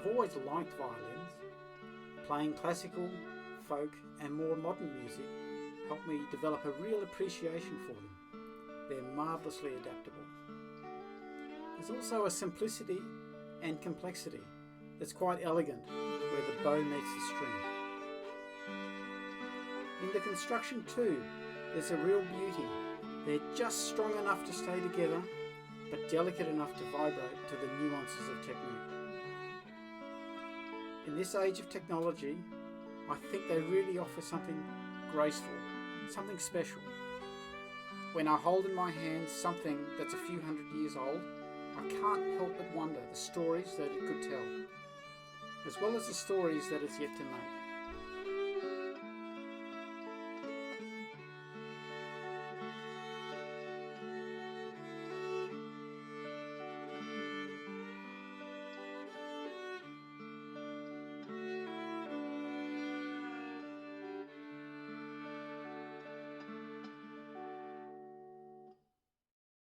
I've always liked violins. Playing classical, folk and more modern music helped me develop a real appreciation for them. They're marvellously adaptable. There's also a simplicity and complexity that's quite elegant where the bow meets the string. In the construction too, there's a real beauty. They're just strong enough to stay together, but delicate enough to vibrate to the nuances of technique. In this age of technology, I think they really offer something graceful, something special. When I hold in my hands something that's a few hundred years old, I can't help but wonder the stories that it could tell, as well as the stories that it's yet to make.